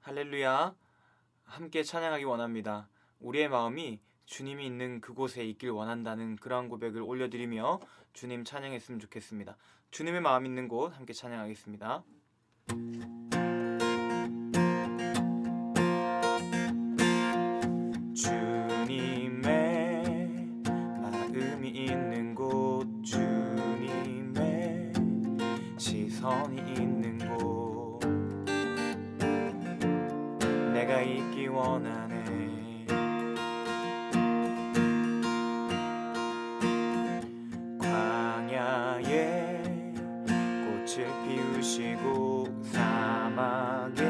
할렐루야. 함께 찬양하기 원합니다. 우리의 마음이 주님이 있는 그곳에 있길 원한다는 그러한 고백을 올려드리며 주님 찬양했으면 좋겠습니다. 주님의 마음 있는 곳 함께 찬양하겠습니다. 주님의 마음이 있는 곳, 주님의 시선이 있는 곳, 내가 있기 원하네. 광야에 꽃을 피우시고 사막에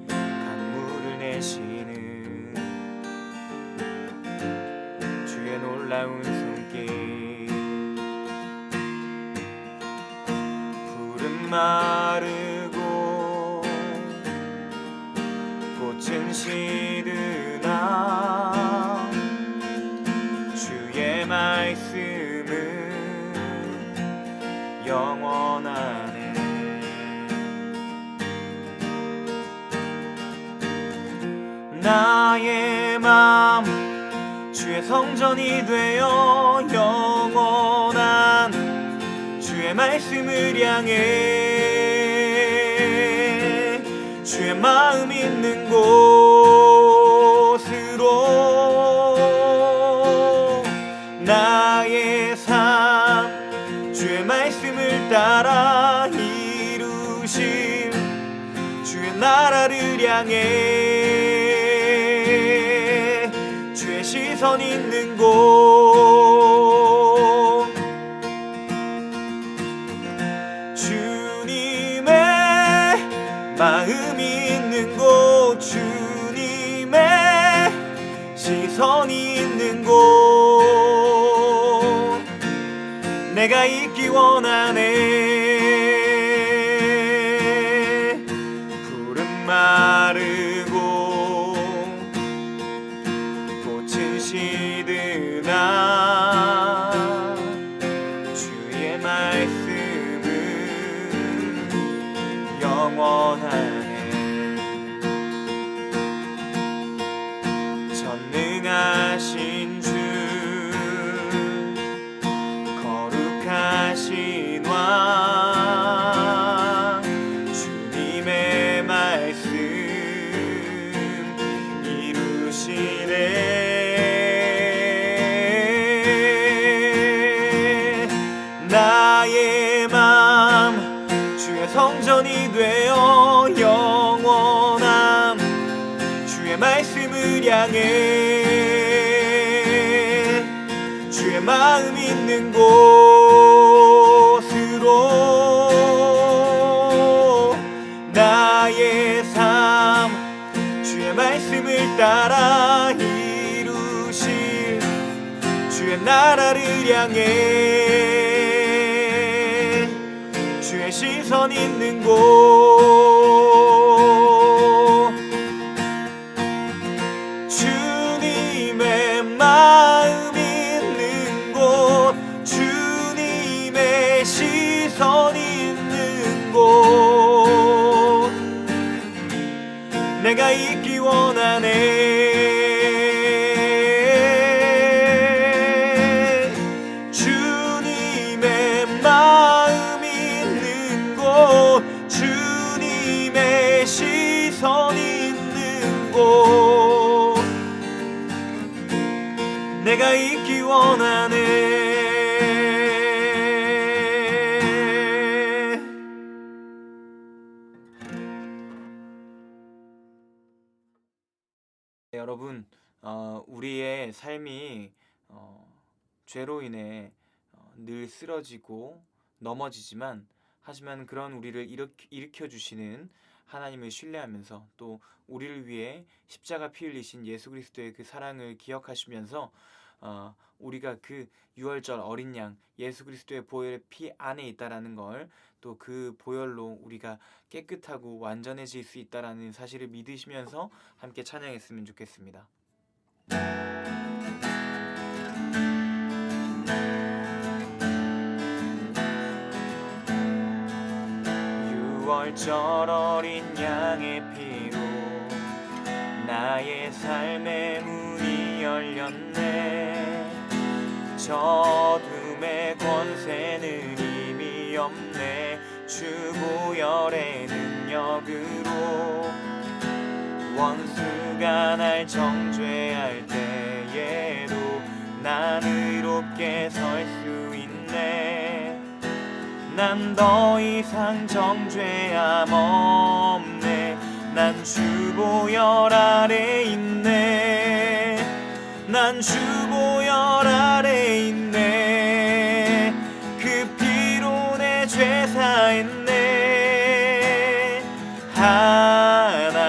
강물을 내시는 주의 놀라운 손길, 푸른 마르고 꽃은 시드나 주의 말씀은 영원하네. 나의 맘 주의 성전이 되어 영원한 주의 말씀을 향해 주의 마음 있는 곳으로 나의 삶 주의 말씀을 따라 이루실 주의 나라를 향해 주의 시선 있는 곳, 주님의 마음이 있는 곳, 주님의 시선이 있는 곳, 내가 있기 원하네. 푸른 마르고 꽃은 시드나 주의 말씀은 영원하네. 전능하신 주 거룩하신 왕 주님의 말씀 이루시네. 나의 맘 주의 성전이 되어 영원한 주의 말씀을 향해 주의 마음 있는 곳으로 나의 삶 주의 말씀을 따라 이루실 주의 나라를 향해 주의 시선 있는 곳, 주님의 마음 있는 곳, 주님의 시선 있는 곳, 내가 있기 원하네. 주님의 마음 있는 곳, 주님의 시선 있는 곳, 내가 있기 원하네. 네, 여러분, 우리의 삶이 죄로 인해 늘 쓰러지고 넘어지지만 하지만 그런 우리를 일으켜 주시는 하나님을 신뢰하면서 또 우리를 위해 십자가 피 흘리신 예수 그리스도의 그 사랑을 기억하시면서 우리가 그 유월절 어린 양 예수 그리스도의 보혈의 피 안에 있다라는 걸, 또 그 보혈로 우리가 깨끗하고 완전해질 수 있다라는 사실을 믿으시면서 함께 찬양했으면 좋겠습니다. 6월절 어린 양의 피로 나의 삶의 문이 열렸네. 저 어둠의 권세는 힘이 없네. 주 보혈의 능력으로 원수가 날 정죄할 때에도 난 의롭게 설 수 있네. 난 더 이상 정죄함 없네. 난 주 보혈 아래 있네. 난 주 보혈 아래 있네. 그 피로 내 죄 사했네. 하나님의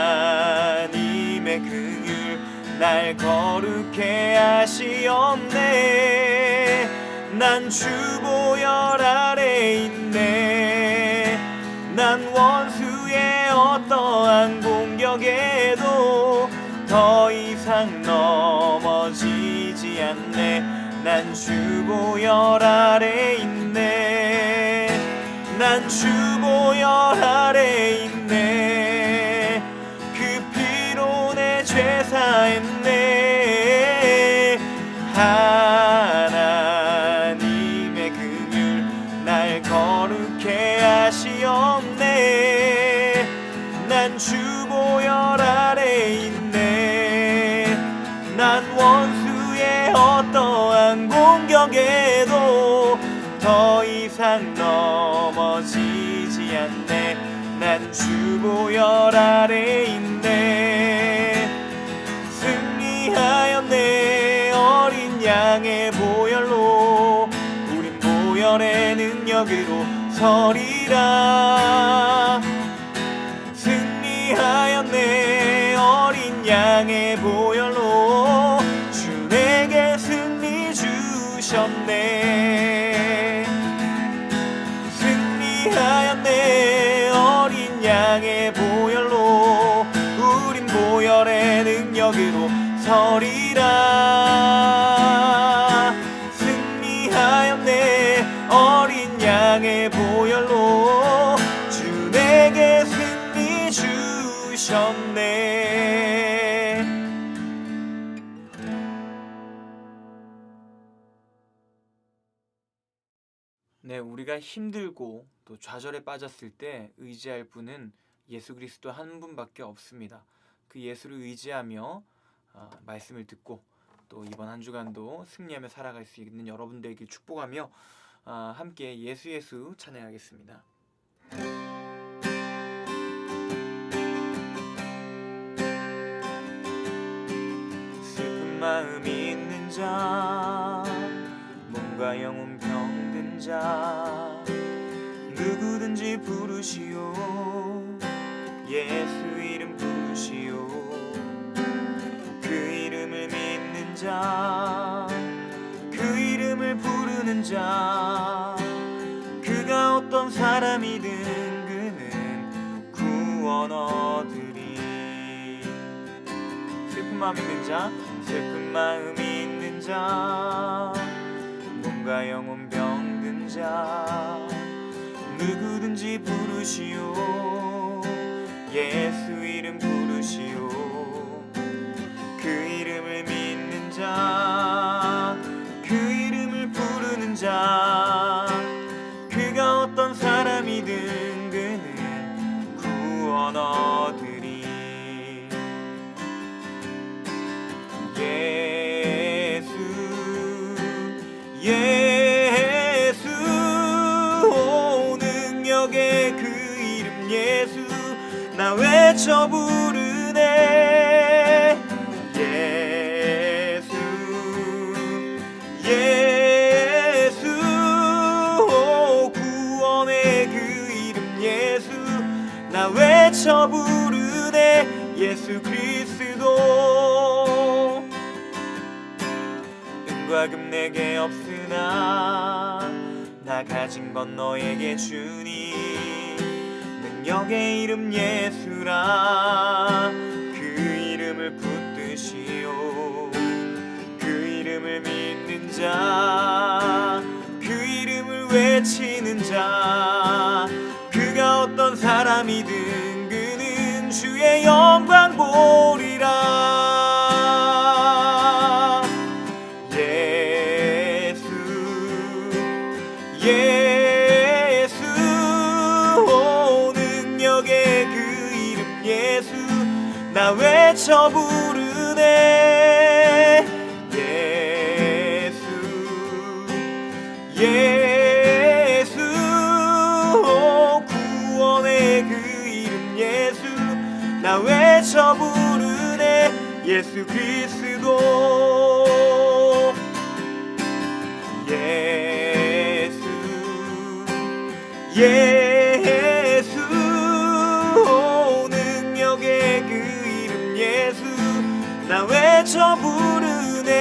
긍휼 날 거룩해 하시옵네. 난 주 보혈 아래 있네. 난 원수의 어떠한 공격에도 더 이상 넘어지지 않네. 난 주 보혈 아래 있네. 난 주 보혈 아래 있네. 그 피로 내 죄 사했네. 하나님의 긍휼 날 거룩해 하시옵네. 난 주 보혈 아래 있네. 난 원수의 어떠한 공격에도 더 이상 넘어지지 않네. 난 주 보혈 아래 있네. 승리하였네. 어린 양의 보혈로 우린 보혈의 능력으로 서리라. 승리하였네. 어린 양의 보혈로 주 내게 승리 주셨네. 승리하였네. 어린 양의 보혈로 우린 보혈의 능력으로 서리라. 승리하였네. 어린 양의 보혈로 주 내게 승리 주셨네. 네, 우리가 힘들고 또 좌절에 빠졌을 때 의지할 분은 예수 그리스도 한 분밖에 없습니다. 그 예수를 의지하며 말씀을 듣고 또 이번 한 주간도 승리하며 살아갈 수 있는 여러분들에게 축복하며 함께 예수 예수 찬양하겠습니다. 슬픈 마음이 있는 자, 몸과 영혼 병든 자, 누구든지 부르시오. 예수 이름 부르시오. 그 이름을 믿는 자, 그 이름을 부르는 자, 그가 어떤 사람이든 그는 구원 얻으리. 슬픈 마음 있는 자, 슬픈 마음 있는 자, 몸과 영혼 병든 자, 누구든지 부르시오. 예수 이름 부르시오. 그 이름을 믿는 자, 그 이름을 부르는 자, 그가 어떤 사람이든 그는 구원 얻으리. 예수 예수 오 능력의 그 이름 예수 나 외쳐 부르네. 예수 예수 오 구원의 그 이름 예수 나 외쳐 부르네. 예수 그리스도 은과 금 내게 없으나 나 가진 건 너에게 주니. 능력의 이름 예수라. 그 이름을 붙드시오. 그 이름을 믿는 자, 그 이름을 외치는 자, 그가 어떤 사람이든 그는 주의 영광 보리라. 예수 예수 오 능력의 그 이름 예수 나 외쳐 부르네. 예수 예수 오 구원의 그 이름 예수 나 외쳐 부르네. 예수 그리스도 예수 예수 오 능력의 그 이름 예수 나 외쳐 부르네.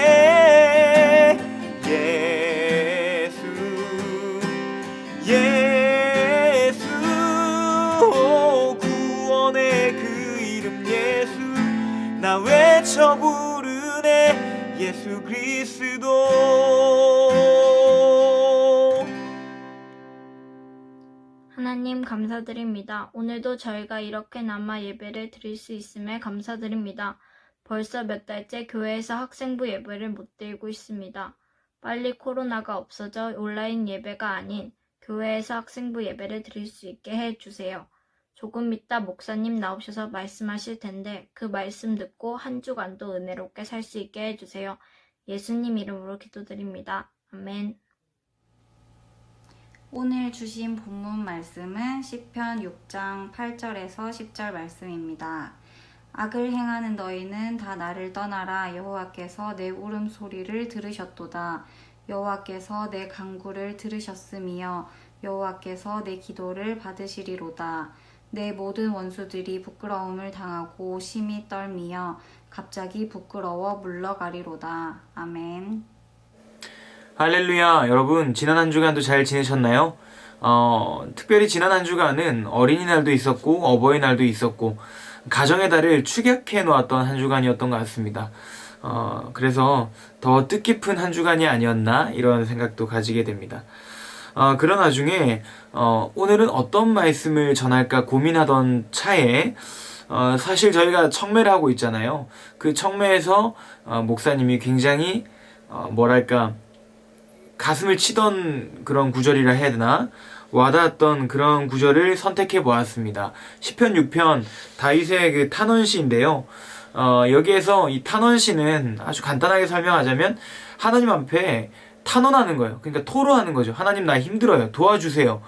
예수 예수 오 구원의 그 이름 예수 나 외쳐 부르네. 예수 그리스도. 하나님 감사드립니다. 오늘도 저희가 이렇게나마 예배를 드릴 수 있음에 감사드립니다. 벌써 몇 달째 교회에서 학생부 예배를 못 드리고 있습니다. 빨리 코로나가 없어져 온라인 예배가 아닌 교회에서 학생부 예배를 드릴 수 있게 해주세요. 조금 이따 목사님 나오셔서 말씀하실 텐데 그 말씀 듣고 한 주간도 은혜롭게 살 수 있게 해주세요. 예수님 이름으로 기도드립니다. 아멘. 오늘 주신 본문 말씀은 시편 6장 8절에서 10절 말씀입니다. 악을 행하는 너희는 다 나를 떠나라. 여호와께서 내 울음소리를 들으셨도다. 여호와께서 내 간구를 들으셨으며 여호와께서 내 기도를 받으시리로다. 내 모든 원수들이 부끄러움을 당하고 심히 떨미어 갑자기 부끄러워 물러가리로다. 아멘. 할렐루야. 여러분 지난 한 주간도 잘 지내셨나요? 특별히 지난 한 주간은 어린이날도 있었고 어버이날도 있었고 가정의 달을 축약해 놓았던 한 주간이었던 것 같습니다. 그래서 더 뜻깊은 한 주간이 아니었나 이런 생각도 가지게 됩니다. 그런 와중에 오늘은 어떤 말씀을 전할까 고민하던 차에 사실 저희가 청매를 하고 있잖아요. 그 청매에서 목사님이 굉장히 뭐랄까 가슴을 치던 그런 구절이라 해야 되나? 와닿았던 그런 구절을 선택해 보았습니다. 시편 6편 다윗의 그 탄원시인데요. 여기에서 이 탄원시는 아주 간단하게 설명하자면 하나님 앞에 탄원하는 거예요. 그러니까 토로하는 거죠. 하나님 나 힘들어요. 도와주세요.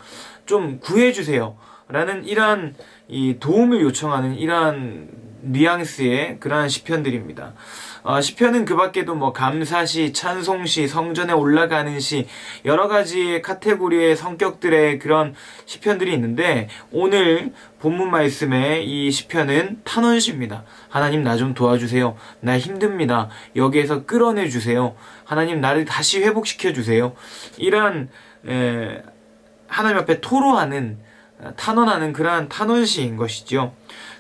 좀 구해주세요. 라는 이러한 이 도움을 요청하는 이러한 뉘앙스의 그러한 시편들입니다. 시편은 그 밖에도 뭐 감사시, 찬송시, 성전에 올라가는 시 여러 가지 카테고리의 성격들의 그런 시편들이 있는데 오늘 본문 말씀의 이 시편은 탄원시입니다. 하나님 나 좀 도와주세요. 나 힘듭니다. 여기에서 끌어내주세요. 하나님 나를 다시 회복시켜주세요. 이러한 하나님 앞에 토로하는 탄원하는 그러한 탄원시인 것이죠.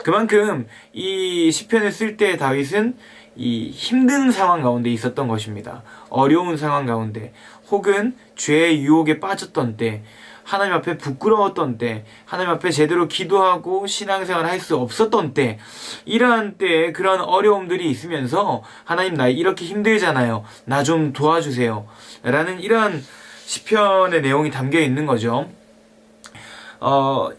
그만큼 이 시편을 쓸 때 다윗은 이 힘든 상황 가운데 있었던 것입니다. 어려운 상황 가운데 혹은 죄의 유혹에 빠졌던 때 하나님 앞에 부끄러웠던 때 하나님 앞에 제대로 기도하고 신앙생활을 할 수 없었던 때 이러한 때에 그런 어려움들이 있으면서 하나님 나 이렇게 힘들잖아요. 나 좀 도와주세요. 라는 이러한 시편의 내용이 담겨 있는 거죠.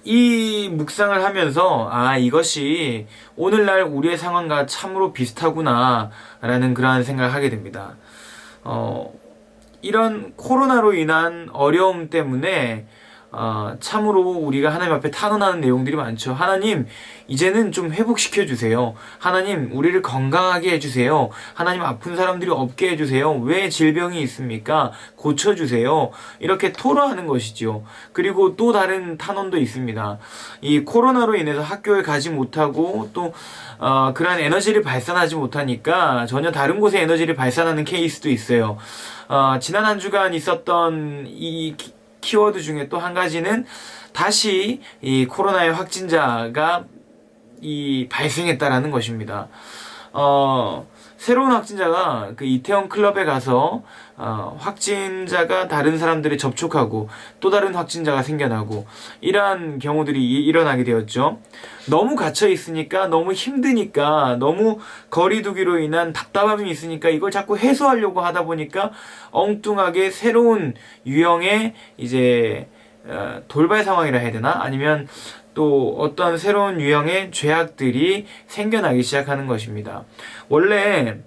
이 묵상을 하면서 이것이 오늘날 우리의 상황과 참으로 비슷하구나 라는 그러한 생각을 하게 됩니다. 이런 코로나로 인한 어려움 때문에 참으로 우리가 하나님 앞에 탄원하는 내용들이 많죠. 하나님 이제는 좀 회복시켜 주세요. 하나님 우리를 건강하게 해주세요. 하나님 아픈 사람들이 없게 해주세요. 왜 질병이 있습니까? 고쳐주세요. 이렇게 토로하는 것이죠. 그리고 또 다른 탄원도 있습니다. 이 코로나로 인해서 학교에 가지 못하고 또 그러한 에너지를 발산하지 못하니까 전혀 다른 곳에 에너지를 발산하는 케이스도 있어요. 지난 한 주간 있었던 이 키워드 중에 또 한 가지는 다시 이 코로나의 확진자가 발생했다라는 것입니다. 새로운 확진자가 그 이태원 클럽에 가서 확진자가 다른 사람들이 접촉하고 또 다른 확진자가 생겨나고 이러한 경우들이 일어나게 되었죠. 너무 갇혀 있으니까, 너무 힘드니까, 너무 거리두기로 인한 답답함이 있으니까 이걸 자꾸 해소하려고 하다 보니까 엉뚱하게 새로운 유형의 이제 돌발 상황이라 해야 되나? 아니면 또 어떤 새로운 유형의 죄악들이 생겨나기 시작하는 것입니다. 원래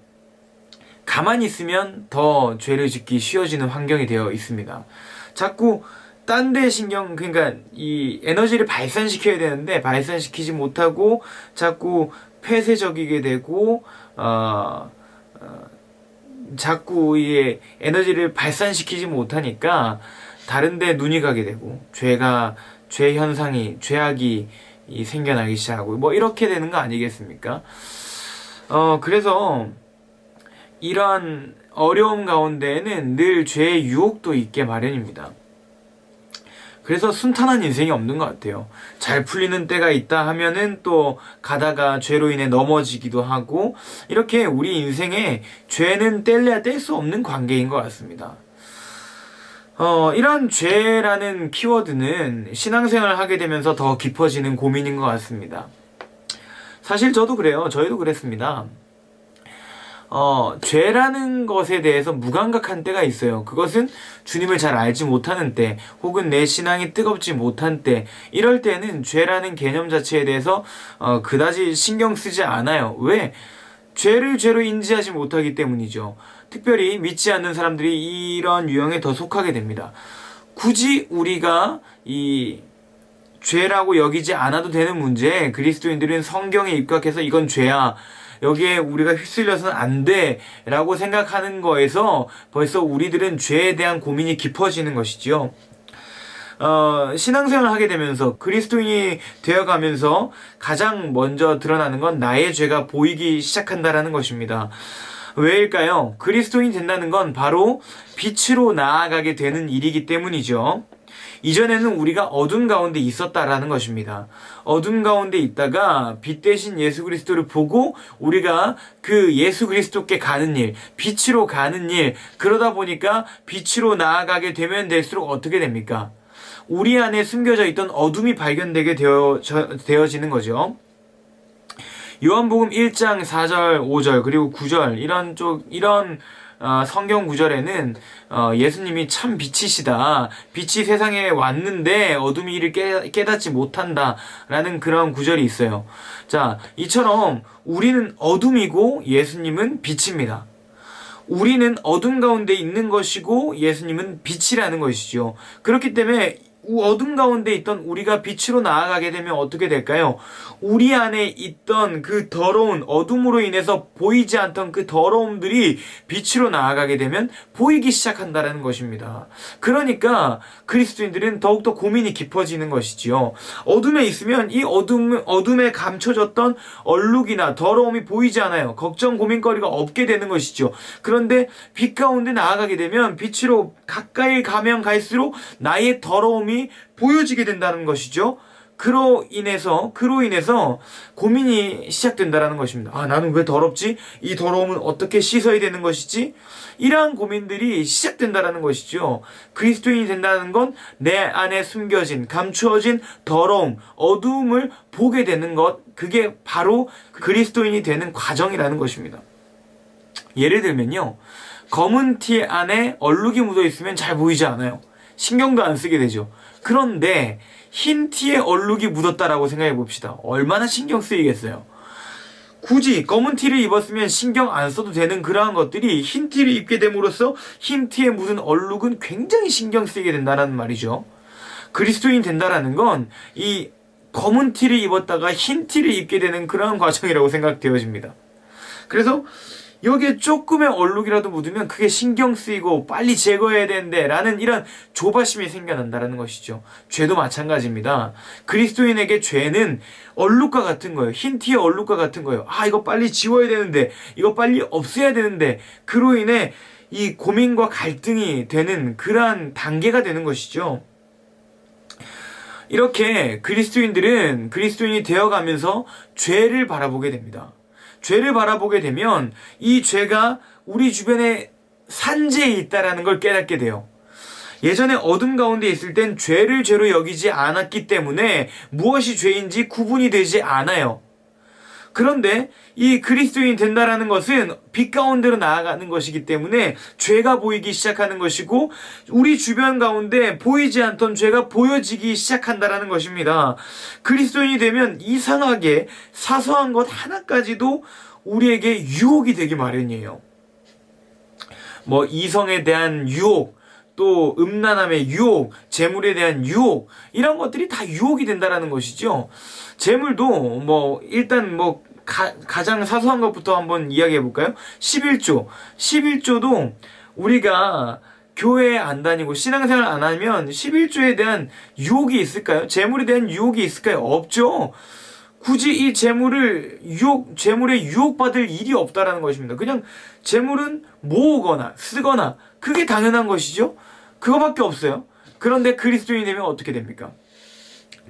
가만히 있으면 더 죄를 짓기 쉬워지는 환경이 되어 있습니다. 자꾸 딴 데 신경, 그러니까 이 에너지를 발산시켜야 되는데 발산시키지 못하고 자꾸 폐쇄적이게 되고 자꾸 이 에너지를 발산시키지 못하니까 다른 데 눈이 가게 되고 죄 현상이, 죄악이 생겨나기 시작하고 뭐 이렇게 되는 거 아니겠습니까? 그래서 이러한 어려움 가운데에는 늘 죄의 유혹도 있게 마련입니다. 그래서 순탄한 인생이 없는 것 같아요. 잘 풀리는 때가 있다 하면은 또 가다가 죄로 인해 넘어지기도 하고, 이렇게 우리 인생에 죄는 뗄래야 뗄 수 없는 관계인 것 같습니다. 이런 죄라는 키워드는 신앙생활을 하게 되면서 더 깊어지는 고민인 것 같습니다. 사실 저도 그래요. 저희도 그랬습니다. 죄라는 것에 대해서 무감각한 때가 있어요. 그것은 주님을 잘 알지 못하는 때, 혹은 내 신앙이 뜨겁지 못한 때, 이럴 때는 죄라는 개념 자체에 대해서 그다지 신경 쓰지 않아요. 왜? 죄를 죄로 인지하지 못하기 때문이죠. 특별히 믿지 않는 사람들이 이런 유형에 더 속하게 됩니다. 굳이 우리가 이 죄라고 여기지 않아도 되는 문제, 그리스도인들은 성경에 입각해서 이건 죄야, 여기에 우리가 휩쓸려서는 안 돼 라고 생각하는 거에서 벌써 우리들은 죄에 대한 고민이 깊어지는 것이죠. 신앙생활을 하게 되면서, 그리스도인이 되어가면서 가장 먼저 드러나는 건 나의 죄가 보이기 시작한다라는 것입니다. 왜일까요? 그리스도인이 된다는 건 바로 빛으로 나아가게 되는 일이기 때문이죠. 이전에는 우리가 어둠 가운데 있었다라는 것입니다. 어둠 가운데 있다가 빛 대신 예수 그리스도를 보고 우리가 그 예수 그리스도께 가는 일, 빛으로 가는 일, 그러다 보니까 빛으로 나아가게 되면 될수록 어떻게 됩니까? 우리 안에 숨겨져 있던 어둠이 발견되게 되어지는 거죠. 요한복음 1장 4절, 5절, 그리고 9절, 이런 성경 구절에는 예수님이 참 빛이시다, 빛이 세상에 왔는데 어둠이 이를 깨닫지 못한다 라는 그런 구절이 있어요. 자, 이처럼 우리는 어둠이고 예수님은 빛입니다. 우리는 어둠 가운데 있는 것이고 예수님은 빛이라는 것이죠. 그렇기 때문에 어둠 가운데 있던 우리가 빛으로 나아가게 되면 어떻게 될까요? 우리 안에 있던 그 더러운, 어둠으로 인해서 보이지 않던 그 더러움들이 빛으로 나아가게 되면 보이기 시작한다는 것입니다. 그러니까 그리스도인들은 더욱더 고민이 깊어지는 것이지요. 어둠에 있으면 이 어둠에 감춰졌던 얼룩이나 더러움이 보이지 않아요. 걱정, 고민거리가 없게 되는 것이죠. 그런데 빛 가운데 나아가게 되면 빛으로 가까이 가면 갈수록 나의 더러움이 보여지게 된다는 것이죠. 그로 인해서 고민이 시작된다는 것입니다. 나는 왜 더럽지? 이 더러움은 어떻게 씻어야 되는 것이지? 이러한 고민들이 시작된다는 것이죠. 그리스도인이 된다는 건 내 안에 숨겨진, 감추어진 더러움, 어두움을 보게 되는 것, 그게 바로 그리스도인이 되는 과정이라는 것입니다. 예를 들면요, 검은 티 안에 얼룩이 묻어 있으면 잘 보이지 않아요. 신경도 안 쓰게 되죠. 그런데 흰 티에 얼룩이 묻었다라고 생각해 봅시다. 얼마나 신경 쓰이겠어요. 굳이 검은 티를 입었으면 신경 안 써도 되는 그러한 것들이 흰 티를 입게 됨으로써 흰 티에 묻은 얼룩은 굉장히 신경 쓰이게 된다는 말이죠. 그리스도인 된다라는 건 이 검은 티를 입었다가 흰 티를 입게 되는 그러한 과정이라고 생각되어집니다. 그래서 여기에 조금의 얼룩이라도 묻으면 그게 신경 쓰이고 빨리 제거해야 되는데 라는 이런 조바심이 생겨난다는 것이죠. 죄도 마찬가지입니다. 그리스도인에게 죄는 얼룩과 같은 거예요. 흰 티의 얼룩과 같은 거예요. 이거 빨리 지워야 되는데, 이거 빨리 없애야 되는데, 그로 인해 이 고민과 갈등이 되는 그러한 단계가 되는 것이죠. 이렇게 그리스도인이 되어가면서 죄를 바라보게 됩니다. 죄를 바라보게 되면 이 죄가 우리 주변에 산재에 있다라는 걸 깨닫게 돼요. 예전에 어둠 가운데 있을 땐 죄를 죄로 여기지 않았기 때문에 무엇이 죄인지 구분이 되지 않아요. 그런데 이 그리스도인이 된다라는 것은 빛 가운데로 나아가는 것이기 때문에 죄가 보이기 시작하는 것이고 우리 주변 가운데 보이지 않던 죄가 보여지기 시작한다라는 것입니다. 그리스도인이 되면 이상하게 사소한 것 하나까지도 우리에게 유혹이 되기 마련이에요. 뭐 이성에 대한 유혹, 또 음란함의 유혹, 재물에 대한 유혹, 이런 것들이 다 유혹이 된다라는 것이죠. 재물도 뭐 일단 뭐 가장 사소한 것부터 한번 이야기해 볼까요? 11조도 우리가 교회에 안 다니고 신앙생활 안 하면 11조에 대한 유혹이 있을까요? 재물에 대한 유혹이 있을까요? 없죠. 굳이 이 재물에 유혹받을 일이 없다라는 것입니다. 그냥 재물은 모으거나 쓰거나 그게 당연한 것이죠. 그거밖에 없어요. 그런데 그리스도인이 되면 어떻게 됩니까?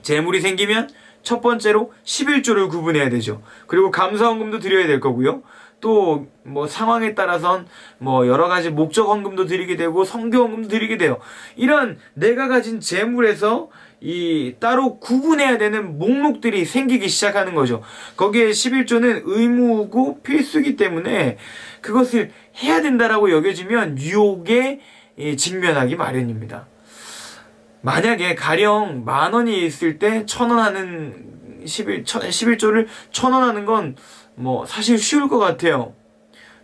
재물이 생기면 첫 번째로 11조를 구분해야 되죠. 그리고 감사헌금도 드려야 될 거고요. 또 뭐 상황에 따라선 뭐 여러 가지 목적 헌금도 드리게 되고 성교 헌금도 드리게 돼요. 이런 내가 가진 재물에서 이 따로 구분해야 되는 목록들이 생기기 시작하는 거죠. 거기에 11조는 의무고 필수이기 때문에 그것을 해야 된다라고 여겨지면 유혹에 직면하기 마련입니다. 만약에 가령 10,000원이 있을 때 1,000원 하는 11조를 1,000원 하는 건 뭐 사실 쉬울 것 같아요.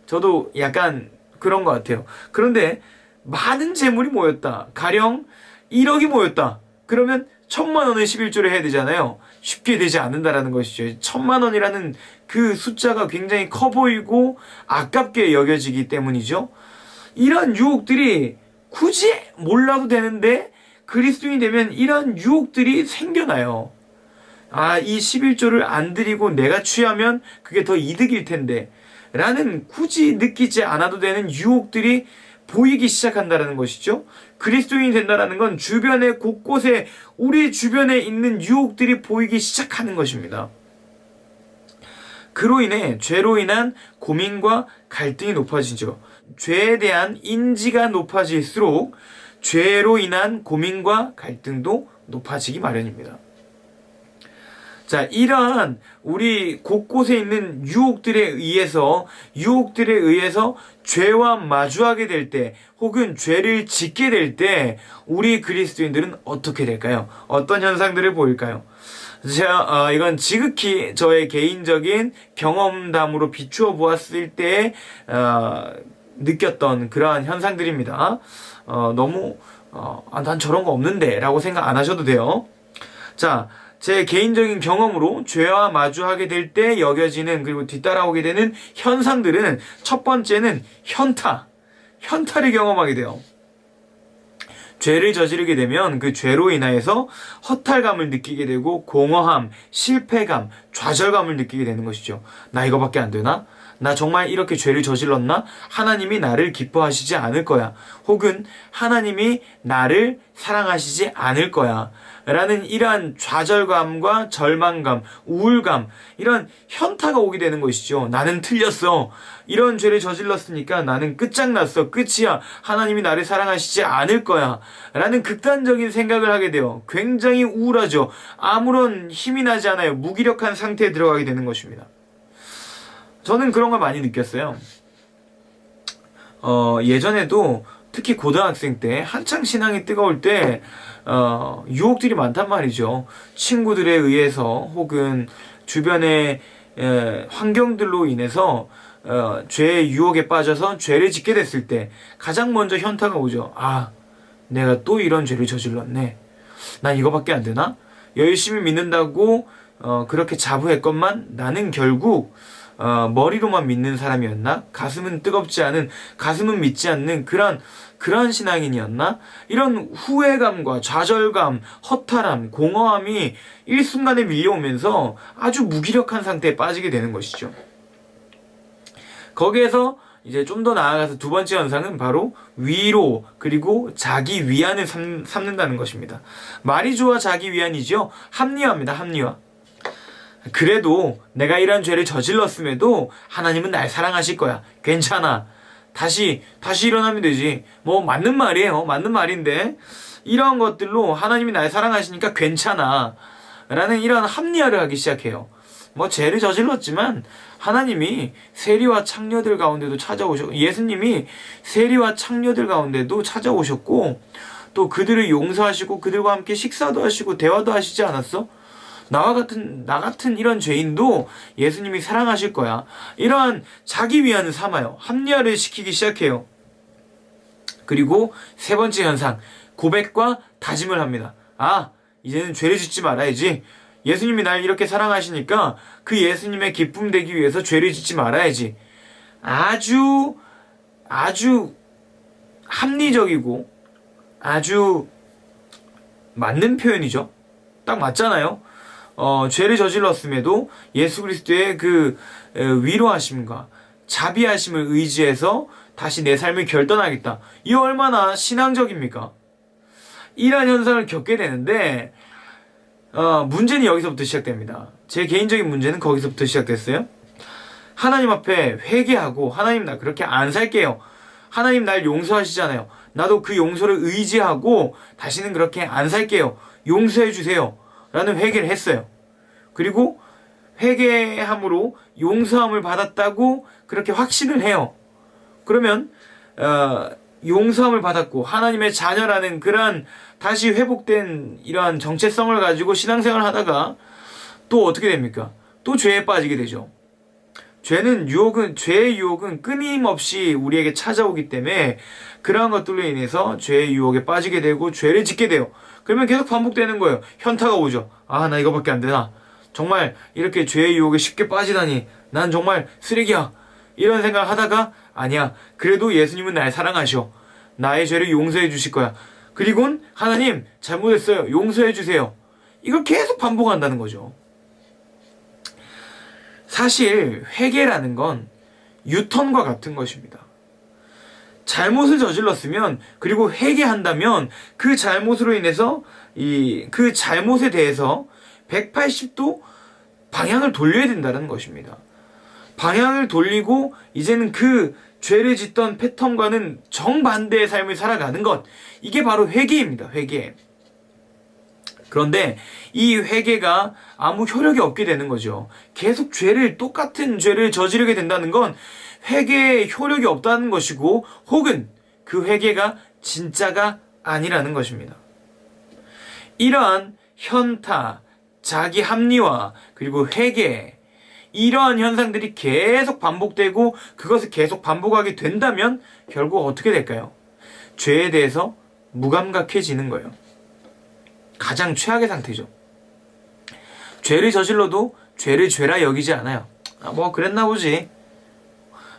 저도 약간 그런 것 같아요. 그런데 많은 재물이 모였다. 가령 1억이 모였다. 그러면 1,000,000원을 11조를 해야 되잖아요. 쉽게 되지 않는다라는 것이죠. 1,000,000원이라는 그 숫자가 굉장히 커 보이고 아깝게 여겨지기 때문이죠. 이런 유혹들이 굳이 몰라도 되는데 그리스도인이 되면 이런 유혹들이 생겨나요. 이 11조를 안 드리고 내가 취하면 그게 더 이득일 텐데 라는 굳이 느끼지 않아도 되는 유혹들이 보이기 시작한다는 것이죠. 그리스도인이 된다는 건 주변의 곳곳에 우리 주변에 있는 유혹들이 보이기 시작하는 것입니다. 그로 인해 죄로 인한 고민과 갈등이 높아지죠. 죄에 대한 인지가 높아질수록 죄로 인한 고민과 갈등도 높아지기 마련입니다. 자, 이러한 우리 곳곳에 있는 유혹들에 의해서 죄와 마주하게 될 때 혹은 죄를 짓게 될 때 우리 그리스도인들은 어떻게 될까요? 어떤 현상들을 보일까요? 제가 이건 지극히 저의 개인적인 경험담으로 비추어 보았을 때 느꼈던 그러한 현상들입니다. 너무 난 저런 거 없는데 라고 생각 안 하셔도 돼요. 자, 제 개인적인 경험으로 죄와 마주하게 될 때 여겨지는 그리고 뒤따라오게 되는 현상들은 첫 번째는 현타를 경험하게 돼요. 죄를 저지르게 되면 그 죄로 인하여서 허탈감을 느끼게 되고 공허함, 실패감, 좌절감을 느끼게 되는 것이죠. 나 이거밖에 안 되나? 나 정말 이렇게 죄를 저질렀나? 하나님이 나를 기뻐하시지 않을 거야. 혹은 하나님이 나를 사랑하시지 않을 거야. 라는 이러한 좌절감과 절망감, 우울감, 이런 현타가 오게 되는 것이죠. 나는 틀렸어. 이런 죄를 저질렀으니까 나는 끝장났어. 끝이야. 하나님이 나를 사랑하시지 않을 거야. 라는 극단적인 생각을 하게 돼요. 굉장히 우울하죠. 아무런 힘이 나지 않아요. 무기력한 상태에 들어가게 되는 것입니다. 저는 그런 걸 많이 느꼈어요. 예전에도 특히 고등학생 때 한창 신앙이 뜨거울 때 유혹들이 많단 말이죠. 친구들에 의해서 혹은 주변의 환경들로 인해서 죄의 유혹에 빠져서 죄를 짓게 됐을 때 가장 먼저 현타가 오죠. 내가 또 이런 죄를 저질렀네. 난 이거밖에 안 되나? 열심히 믿는다고 그렇게 자부했건만 나는 결국 머리로만 믿는 사람이었나? 가슴은 뜨겁지 않은, 가슴은 믿지 않는 그런 신앙인이었나? 이런 후회감과 좌절감, 허탈함, 공허함이 일순간에 밀려오면서 아주 무기력한 상태에 빠지게 되는 것이죠. 거기에서 이제 좀 더 나아가서 두 번째 현상은 바로 위로 그리고 자기 위안을 삼는다는 것입니다. 말이 좋아 자기 위안이죠. 합리화입니다. 합리화. 그래도 내가 이런 죄를 저질렀음에도 하나님은 날 사랑하실 거야. 괜찮아. 다시 일어나면 되지. 뭐 맞는 말이에요. 맞는 말인데 이런 것들로 하나님이 날 사랑하시니까 괜찮아 라는 이런 합리화를 하기 시작해요. 뭐 죄를 저질렀지만 하나님이 세리와 창녀들 가운데도 찾아오셨고, 예수님이 세리와 창녀들 가운데도 찾아오셨고, 또 그들을 용서하시고 그들과 함께 식사도 하시고 대화도 하시지 않았어? 나 같은 이런 죄인도 예수님이 사랑하실 거야. 이러한 자기 위안을 삼아요. 합리화를 시키기 시작해요. 그리고 세 번째 현상, 고백과 다짐을 합니다. 아, 이제는 죄를 짓지 말아야지. 예수님이 날 이렇게 사랑하시니까 그 예수님의 기쁨 되기 위해서 죄를 짓지 말아야지. 아주 합리적이고 아주 맞는 표현이죠. 딱 맞잖아요. 죄를 저질렀음에도 예수 그리스도의 그 위로하심과 자비하심을 의지해서 다시 내 삶을 결단하겠다. 이 얼마나 신앙적입니까? 이러한 현상을 겪게 되는데 문제는 여기서부터 시작됩니다. 제 개인적인 문제는 거기서부터 시작됐어요. 하나님 앞에 회개하고, 하나님 나 그렇게 안 살게요. 하나님 날 용서하시잖아요. 나도 그 용서를 의지하고 다시는 그렇게 안 살게요. 용서해 주세요. 라는 회개를 했어요. 그리고 회개함으로 용서함을 받았다고 그렇게 확신을 해요. 그러면 용서함을 받았고 하나님의 자녀라는 그러한 다시 회복된 이러한 정체성을 가지고 신앙생활을 하다가 또 어떻게 됩니까? 또 죄에 빠지게 되죠. 죄의 유혹은 끊임없이 우리에게 찾아오기 때문에 그러한 것들로 인해서 죄의 유혹에 빠지게 되고 죄를 짓게 돼요. 그러면 계속 반복되는 거예요. 현타가 오죠. 아, 나 이거밖에 안 되나? 정말 이렇게 죄의 유혹에 쉽게 빠지다니. 난 정말 쓰레기야. 이런 생각을 하다가 아니야. 그래도 예수님은 날 사랑하셔. 나의 죄를 용서해 주실 거야. 그리고는 하나님 잘못했어요. 용서해 주세요. 이걸 계속 반복한다는 거죠. 사실 회개라는 건 유턴과 같은 것입니다. 잘못을 저질렀으면 그리고 회개한다면 그 잘못으로 인해서 그 잘못에 대해서 180도 방향을 돌려야 된다는 것입니다. 방향을 돌리고 이제는 그 죄를 짓던 패턴과는 정반대의 삶을 살아가는 것, 이게 바로 회개입니다. 회개. 그런데 이 회개가 아무 효력이 없게 되는 거죠. 계속 똑같은 죄를 저지르게 된다는 건 회개에 효력이 없다는 것이고, 혹은 그 회개가 진짜가 아니라는 것입니다. 이러한 현타, 자기 합리화, 그리고 회개, 이러한 현상들이 계속 반복되고 그것을 계속 반복하게 된다면 결국 어떻게 될까요? 죄에 대해서 무감각해지는 거예요. 가장 최악의 상태죠. 죄를 저질러도 죄를 죄라 여기지 않아요. 뭐 그랬나 보지.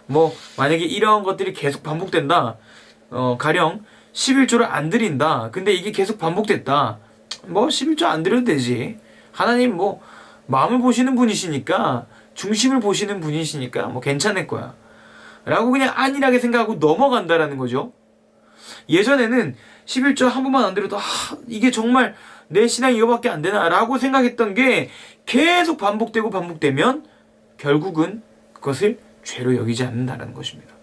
뭐 만약에 이러한 것들이 계속 반복된다. 가령 11조를 안 드린다. 근데 이게 계속 반복됐다. 뭐 11조 안 드려도 되지. 하나님 뭐 마음을 보시는 분이시니까, 중심을 보시는 분이시니까 뭐 괜찮을 거야. 라고 그냥 안일하게 생각하고 넘어간다라는 거죠. 예전에는 11조 한 번만 안 드려도 이게 정말 내 신앙이 이거밖에 안 되나 라고 생각했던 게 계속 반복되면 결국은 그것을 죄로 여기지 않는다라는 것입니다.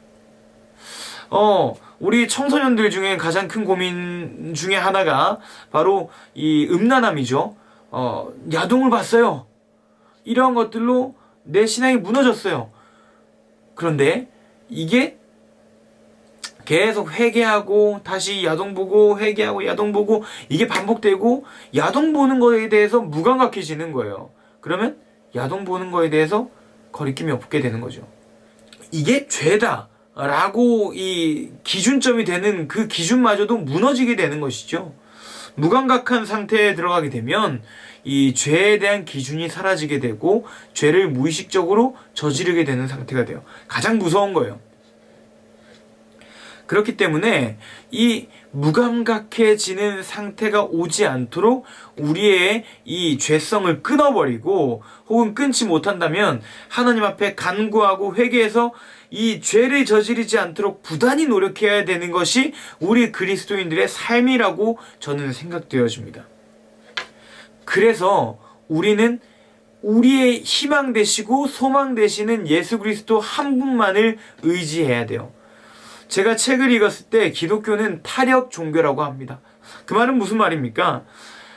우리 청소년들 중에 가장 큰 고민 중에 하나가 바로 이 음란함이죠. 야동을 봤어요. 이러한 것들로 내 신앙이 무너졌어요. 그런데 이게 계속 회개하고 다시 야동 보고 회개하고 야동 보고 이게 반복되고 야동 보는 거에 대해서 무감각해지는 거예요. 그러면 야동 보는 거에 대해서 거리낌이 없게 되는 거죠. 이게 죄다 라고 이 기준점이 되는 그 기준마저도 무너지게 되는 것이죠. 무감각한 상태에 들어가게 되면 이 죄에 대한 기준이 사라지게 되고 죄를 무의식적으로 저지르게 되는 상태가 돼요. 가장 무서운 거예요. 그렇기 때문에 이 무감각해지는 상태가 오지 않도록 우리의 이 죄성을 끊어버리고, 혹은 끊지 못한다면 하나님 앞에 간구하고 회개해서 이 죄를 저지르지 않도록 부단히 노력해야 되는 것이 우리 그리스도인들의 삶이라고 저는 생각되어집니다. 그래서 우리는 우리의 희망 되시고 소망 되시는 예수 그리스도 한 분만을 의지해야 돼요. 제가 책을 읽었을 때 기독교는 타력 종교라고 합니다. 그 말은 무슨 말입니까?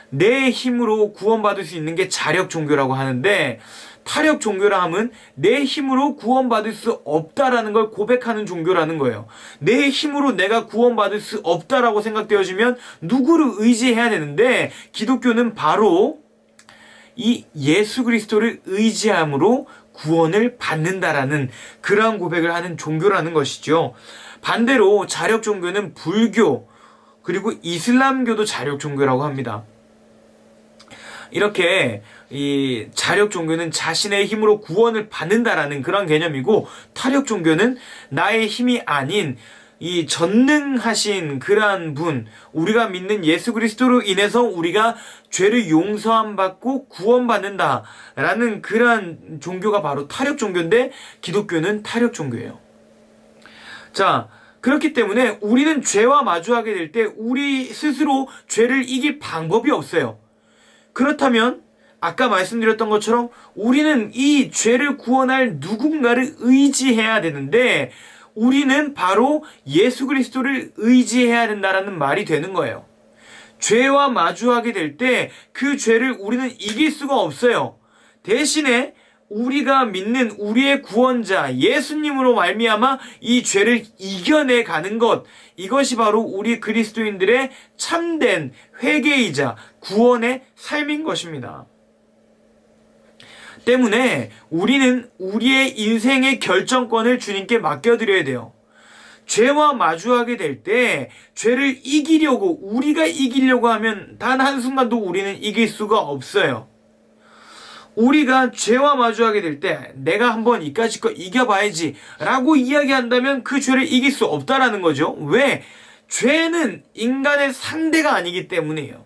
내 힘으로 구원받을 수 있는 게 자력 종교라고 하는데, 타력 종교라 함은 내 힘으로 구원받을 수 없다라는 걸 고백하는 종교라는 거예요. 내 힘으로 내가 구원받을 수 없다라고 생각되어지면 누구를 의지해야 되는데, 기독교는 바로 이 예수 그리스도를 의지함으로 구원을 받는다라는 그러한 고백을 하는 종교라는 것이죠. 반대로 자력 종교는 불교 그리고 이슬람교도 자력 종교라고 합니다. 이렇게 이 자력 종교는 자신의 힘으로 구원을 받는다라는 그런 개념이고, 타력 종교는 나의 힘이 아닌 이 전능하신 그러한 분, 우리가 믿는 예수 그리스도로 인해서 우리가 죄를 용서함 받고 구원받는다라는 그러한 종교가 바로 타력 종교인데, 기독교는 타력 종교예요. 자, 그렇기 때문에 우리는 죄와 마주하게 될 때 우리 스스로 죄를 이길 방법이 없어요. 그렇다면 아까 말씀드렸던 것처럼 우리는 이 죄를 구원할 누군가를 의지해야 되는데, 우리는 바로 예수 그리스도를 의지해야 된다라는 말이 되는 거예요. 죄와 마주하게 될 때 그 죄를 우리는 이길 수가 없어요. 대신에 우리가 믿는 우리의 구원자 예수님으로 말미암아 이 죄를 이겨내 가는 것, 이것이 바로 우리 그리스도인들의 참된 회개이자 구원의 삶인 것입니다. 때문에 우리는 우리의 인생의 결정권을 주님께 맡겨드려야 돼요. 죄와 마주하게 될 때 죄를 이기려고, 우리가 이기려고 하면 단 한순간도 우리는 이길 수가 없어요. 우리가 죄와 마주하게 될 때 내가 한번 이까짓 거 이겨봐야지 라고 이야기한다면 그 죄를 이길 수 없다라는 거죠. 왜? 죄는 인간의 상대가 아니기 때문이에요.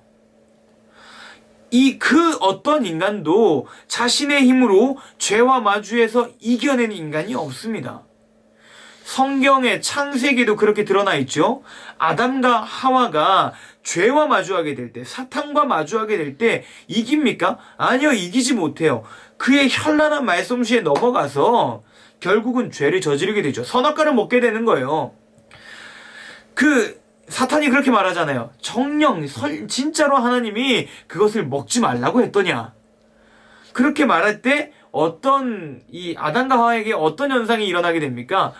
그 어떤 인간도 자신의 힘으로 죄와 마주해서 이겨내는 인간이 없습니다. 성경의 창세기에도 그렇게 드러나 있죠. 아담과 하와가 죄와 마주하게 될 때, 사탄과 마주하게 될 때 이깁니까? 아니요, 이기지 못해요. 그의 현란한 말솜씨에 넘어가서 결국은 죄를 저지르게 되죠. 선악과를 먹게 되는 거예요. 사탄이 그렇게 말하잖아요. 정녕 진짜로 하나님이 그것을 먹지 말라고 했더냐. 그렇게 말할 때 어떤 이 아담과 하와에게 어떤 현상이 일어나게 됩니까?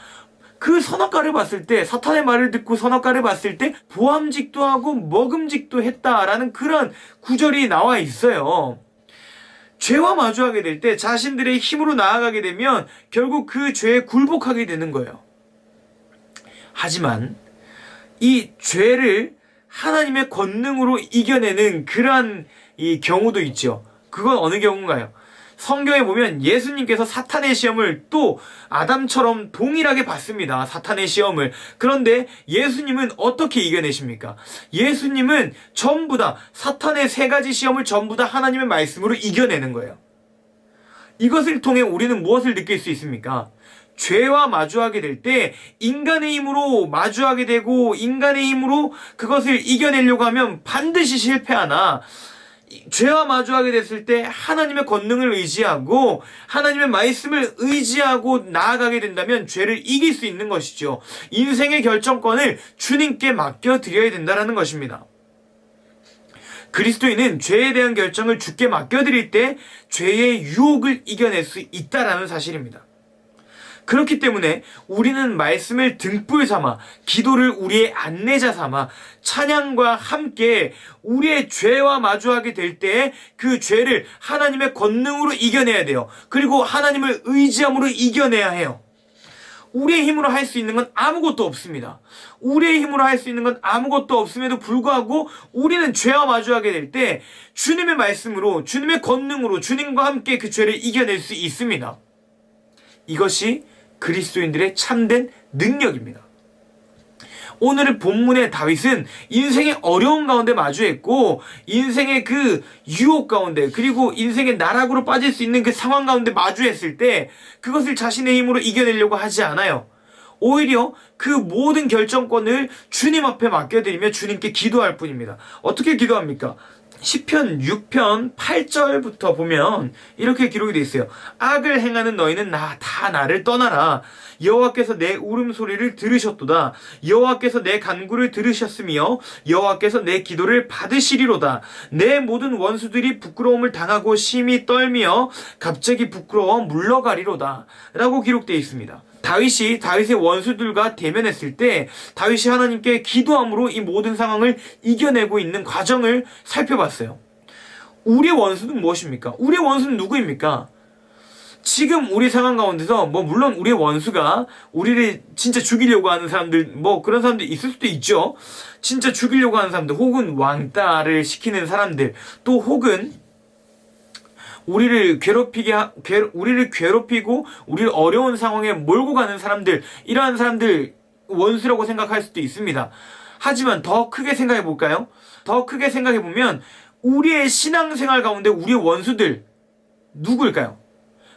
그 선악과를 봤을 때, 사탄의 말을 듣고 선악과를 봤을 때 보암직도 하고 먹음직도 했다라는 그런 구절이 나와 있어요. 죄와 마주하게 될 때 자신들의 힘으로 나아가게 되면 결국 그 죄에 굴복하게 되는 거예요. 하지만 이 죄를 하나님의 권능으로 이겨내는 그러한 이 경우도 있죠. 그건 어느 경우인가요? 성경에 보면 예수님께서 사탄의 시험을 또 아담처럼 동일하게 받습니다. 사탄의 시험을. 그런데 예수님은 어떻게 이겨내십니까? 예수님은 전부 다 사탄의 세 가지 시험을 전부 다 하나님의 말씀으로 이겨내는 거예요. 이것을 통해 우리는 무엇을 느낄 수 있습니까? 죄와 마주하게 될 때 인간의 힘으로 마주하게 되고 인간의 힘으로 그것을 이겨내려고 하면 반드시 실패하나, 죄와 마주하게 됐을 때 하나님의 권능을 의지하고 하나님의 말씀을 의지하고 나아가게 된다면 죄를 이길 수 있는 것이죠. 인생의 결정권을 주님께 맡겨드려야 된다는 것입니다. 그리스도인은 죄에 대한 결정을 주께 맡겨드릴 때 죄의 유혹을 이겨낼 수 있다는 사실입니다. 그렇기 때문에 우리는 말씀을 등불 삼아, 기도를 우리의 안내자 삼아 찬양과 함께 우리의 죄와 마주하게 될 때 그 죄를 하나님의 권능으로 이겨내야 돼요. 그리고 하나님을 의지함으로 이겨내야 해요. 우리의 힘으로 할 수 있는 건 아무것도 없습니다. 우리의 힘으로 할 수 있는 건 아무것도 없음에도 불구하고 우리는 죄와 마주하게 될 때 주님의 말씀으로, 주님의 권능으로 주님과 함께 그 죄를 이겨낼 수 있습니다. 이것이 그리스도인들의 참된 능력입니다. 오늘 본문의 다윗은 인생의 어려운 가운데 마주했고 인생의 그 유혹 가운데, 그리고 인생의 나락으로 빠질 수 있는 그 상황 가운데 마주했을 때 그것을 자신의 힘으로 이겨내려고 하지 않아요. 오히려 그 모든 결정권을 주님 앞에 맡겨드리며 주님께 기도할 뿐입니다. 어떻게 기도합니까? 시편 6편 8절부터 보면 이렇게 기록이 되어 있어요. 악을 행하는 너희는 다 나를 떠나라. 여호와께서 내 울음소리를 들으셨도다. 여호와께서 내 간구를 들으셨으며 여호와께서 내 기도를 받으시리로다. 내 모든 원수들이 부끄러움을 당하고 심히 떨며 갑자기 부끄러워 물러가리로다. 라고 기록되어 있습니다. 다윗이 다윗의 원수들과 대면했을 때 다윗이 하나님께 기도함으로 이 모든 상황을 이겨내고 있는 과정을 살펴봤어요. 우리의 원수는 무엇입니까? 우리의 원수는 누구입니까? 지금 우리 상황 가운데서 물론 우리의 원수가 우리를 진짜 죽이려고 하는 사람들 그런 사람들 있을 수도 있죠. 진짜 죽이려고 하는 사람들 혹은 왕따를 시키는 사람들 또 혹은 우리를 괴롭히고 우리를 어려운 상황에 몰고 가는 사람들, 이러한 사람들 원수라고 생각할 수도 있습니다. 하지만 더 크게 생각해 볼까요? 더 크게 생각해 보면 우리의 신앙생활 가운데 우리의 원수들 누구일까요?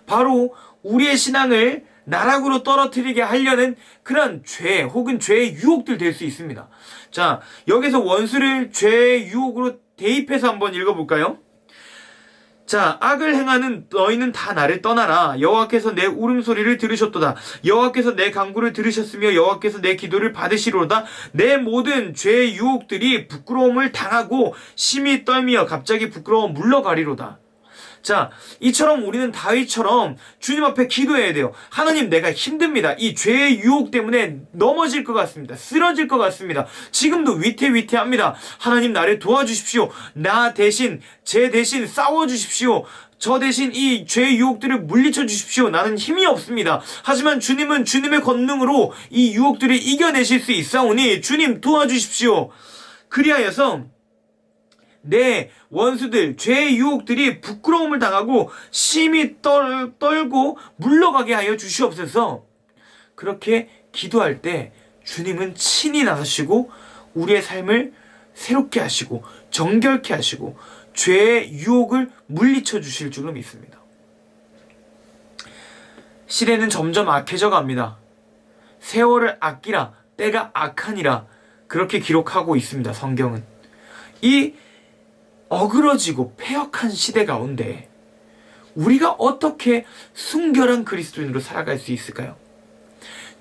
바로 우리의 신앙을 나락으로 떨어뜨리게 하려는 그런 죄 혹은 죄의 유혹들 될 수 있습니다. 자, 여기서 원수를 죄의 유혹으로 대입해서 한번 읽어볼까요? 자, 악을 행하는 너희는 다 나를 떠나라. 여호와께서 내 울음소리를 들으셨도다. 여호와께서 내 간구를 들으셨으며 여호와께서 내 기도를 받으시로다. 내 모든 죄의 유혹들이 부끄러움을 당하고 심히 떨며 갑자기 부끄러워 물러가리로다. 자, 이처럼 우리는 다윗처럼 주님 앞에 기도해야 돼요. 하나님, 내가 힘듭니다. 이 죄의 유혹 때문에 넘어질 것 같습니다. 쓰러질 것 같습니다. 지금도 위태위태합니다. 하나님, 나를 도와주십시오. 제 대신 싸워주십시오. 저 대신 이 죄의 유혹들을 물리쳐 주십시오. 나는 힘이 없습니다. 하지만 주님은 주님의 권능으로 이 유혹들을 이겨내실 수 있사오니 주님 도와주십시오. 그리하여서 내 원수들, 죄의 유혹들이 부끄러움을 당하고 심히 떨고 물러가게 하여 주시옵소서. 그렇게 기도할 때 주님은 친히 나서시고 우리의 삶을 새롭게 하시고 정결케 하시고 죄의 유혹을 물리쳐 주실 줄로 믿습니다. 시대는 점점 악해져 갑니다. 세월을 아끼라, 때가 악하니라, 그렇게 기록하고 있습니다. 성경은. 이 어그러지고 패역한 시대 가운데 우리가 어떻게 순결한 그리스도인으로 살아갈 수 있을까요?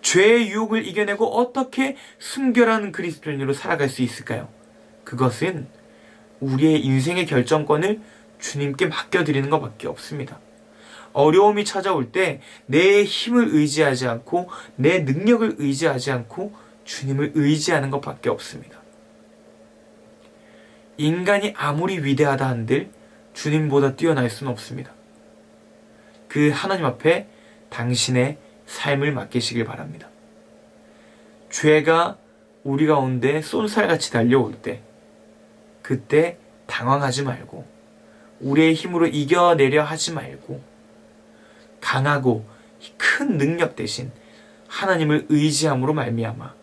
죄의 유혹을 이겨내고 어떻게 순결한 그리스도인으로 살아갈 수 있을까요? 그것은 우리의 인생의 결정권을 주님께 맡겨드리는 것밖에 없습니다. 어려움이 찾아올 때 내 힘을 의지하지 않고 내 능력을 의지하지 않고 주님을 의지하는 것밖에 없습니다. 인간이 아무리 위대하다 한들 주님보다 뛰어날 수는 없습니다. 그 하나님 앞에 당신의 삶을 맡기시길 바랍니다. 죄가 우리 가운데 쏜살같이 달려올 때 그때 당황하지 말고 우리의 힘으로 이겨내려 하지 말고 강하고 큰 능력 대신 하나님을 의지함으로 말미암아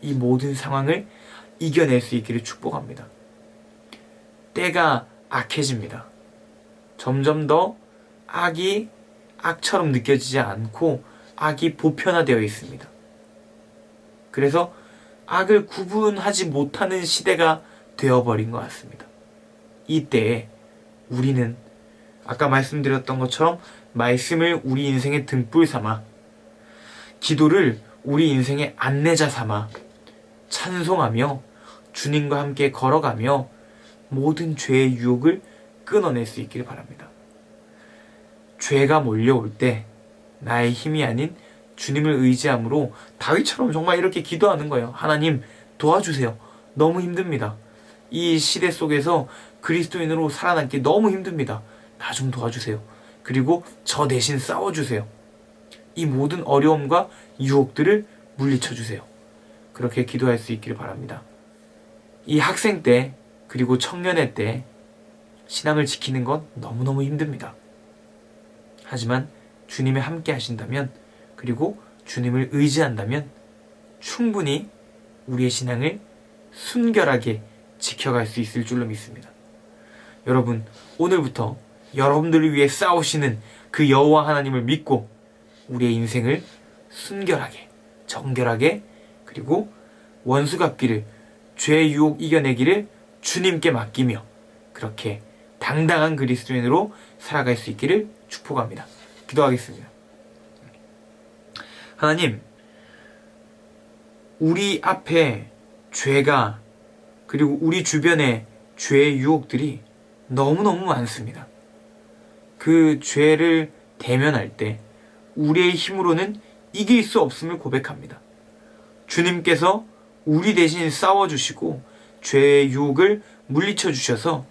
이 모든 상황을 이겨낼 수 있기를 축복합니다. 때가 악해집니다. 점점 더 악이 악처럼 느껴지지 않고 악이 보편화되어 있습니다. 그래서 악을 구분하지 못하는 시대가 되어버린 것 같습니다. 이때에 우리는 아까 말씀드렸던 것처럼 말씀을 우리 인생의 등불 삼아 기도를 우리 인생의 안내자 삼아 찬송하며 주님과 함께 걸어가며 모든 죄의 유혹을 끊어낼 수 있기를 바랍니다. 죄가 몰려올 때 나의 힘이 아닌 주님을 의지함으로 다윗처럼 정말 이렇게 기도하는 거예요. 하나님 도와주세요. 너무 힘듭니다. 이 시대 속에서 그리스도인으로 살아남기 너무 힘듭니다. 나 좀 도와주세요. 그리고 저 대신 싸워주세요. 이 모든 어려움과 유혹들을 물리쳐주세요. 그렇게 기도할 수 있기를 바랍니다. 이 학생 때 그리고 청년의 때 신앙을 지키는 건 너무너무 힘듭니다. 하지만 주님이 함께 하신다면 그리고 주님을 의지한다면 충분히 우리의 신앙을 순결하게 지켜갈 수 있을 줄로 믿습니다. 여러분, 오늘부터 여러분들을 위해 싸우시는 그 여호와 하나님을 믿고 우리의 인생을 순결하게, 정결하게 그리고 원수 갚기를, 죄의 유혹 이겨내기를 주님께 맡기며 그렇게 당당한 그리스도인으로 살아갈 수 있기를 축복합니다. 기도하겠습니다. 하나님, 우리 앞에 죄가 그리고 우리 주변에 죄의 유혹들이 너무너무 많습니다. 그 죄를 대면할 때 우리의 힘으로는 이길 수 없음을 고백합니다. 주님께서 우리 대신 싸워주시고 죄의 유혹을 물리쳐 주셔서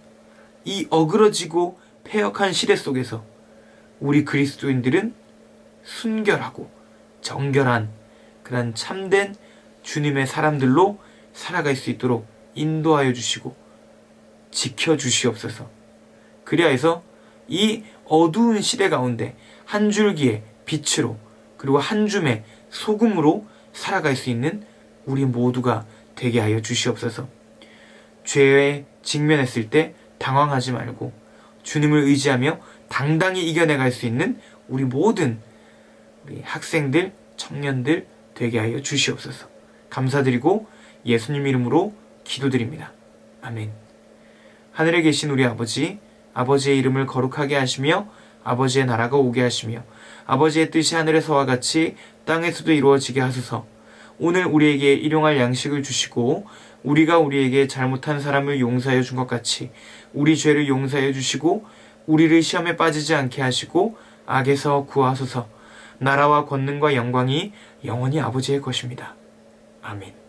이 어그러지고 패역한 시대 속에서 우리 그리스도인들은 순결하고 정결한 그런 참된 주님의 사람들로 살아갈 수 있도록 인도하여 주시고 지켜주시옵소서. 그리하여서 이 어두운 시대 가운데 한 줄기의 빛으로 그리고 한 줌의 소금으로 살아갈 수 있는 우리 모두가 되게 하여 주시옵소서. 죄에 직면했을 때 당황하지 말고 주님을 의지하며 당당히 이겨내갈 수 있는 우리 모든 우리 학생들, 청년들 되게 하여 주시옵소서. 감사드리고 예수님 이름으로 기도드립니다. 아멘. 하늘에 계신 우리 아버지, 아버지의 이름을 거룩하게 하시며 아버지의 나라가 오게 하시며 아버지의 뜻이 하늘에서와 같이 땅에서도 이루어지게 하소서. 오늘 우리에게 일용할 양식을 주시고 우리가 우리에게 잘못한 사람을 용서하여 준 것 같이 우리 죄를 용서하여 주시고 우리를 시험에 빠지지 않게 하시고 악에서 구하소서. 나라와 권능과 영광이 영원히 아버지의 것입니다. 아멘.